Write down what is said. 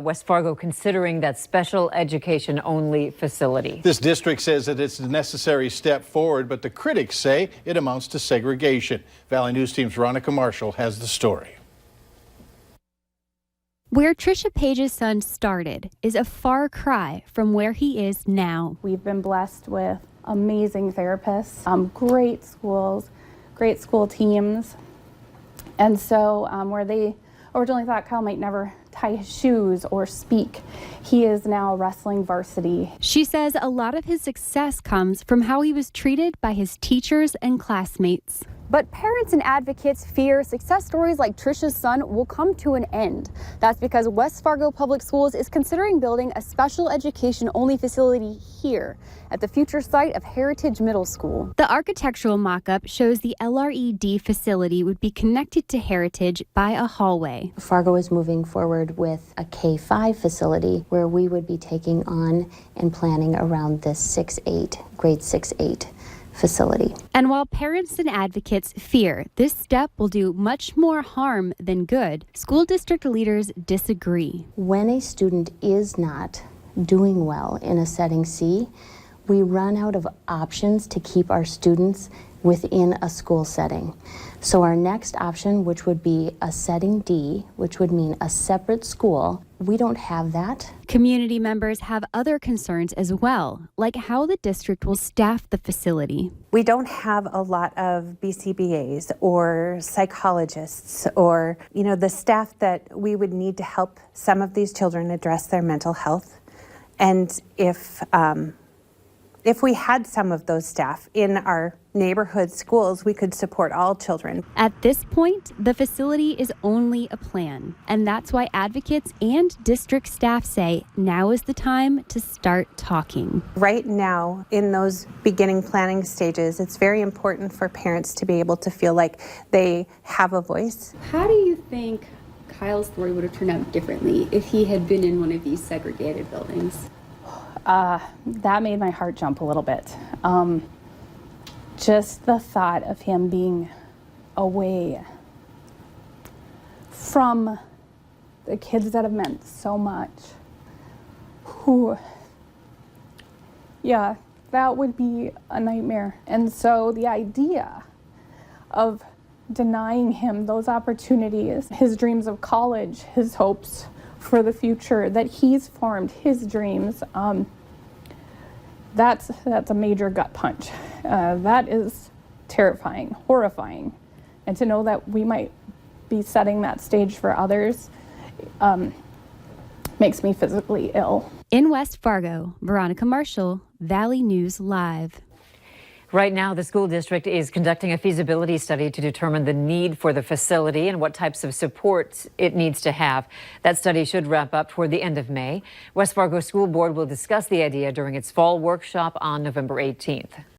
West Fargo considering that special education only facility. This district says that it's a necessary step forward, but the critics say it amounts to segregation. Valley News Team's Veronica Marshall has the story. Where Trisha Page's son started is a far cry from where he is now. We've been blessed with amazing therapists, great schools, great school teams. And so where they originally thought Kyle might never tie his shoes or speak, he is now wrestling varsity. She says a lot of his success comes from how he was treated by his teachers and classmates. But parents and advocates fear success stories like Trisha's son will come to an end. That's because West Fargo Public Schools is considering building a special education only facility here at the future site of Heritage Middle School. The architectural mock-up shows the LRED facility would be connected to Heritage by a hallway. Fargo is moving forward with a K-5 facility where we would be taking on and planning around this grade 6-8 facility. And while parents and advocates fear this step will do much more harm than good, school district leaders disagree. When a student is not doing well in a setting C, we run out of options to keep our students within a school setting. So our next option, which would be a setting D, which would mean a separate school, we don't have that. Community members have other concerns as well, like how the district will staff the facility. We don't have a lot of BCBAs or psychologists or, the staff that we would need to help some of these children address their mental health. And if we had some of those staff in our neighborhood schools, we could support all children. At this point, the facility is only a plan, and that's why advocates and district staff say now is the time to start talking. Right now, in those beginning planning stages, it's very important for parents to be able to feel like they have a voice. How do you think Kyle's story would have turned out differently if he had been in one of these segregated buildings? That made my heart jump a little bit. Just the thought of him being away from the kids that have meant so much. That would be a nightmare. And so the idea of denying him those opportunities, his dreams of college, his hopes for the future that he's formed, his dreams, that's a major gut punch. That is terrifying, horrifying. And to know that we might be setting that stage for others makes me physically ill. In West Fargo, Veronica Marshall, Valley News Live. Right now, the school district is conducting a feasibility study to determine the need for the facility and what types of supports it needs to have. That study should wrap up toward the end of May. West Fargo School Board will discuss the idea during its fall workshop on November 18th.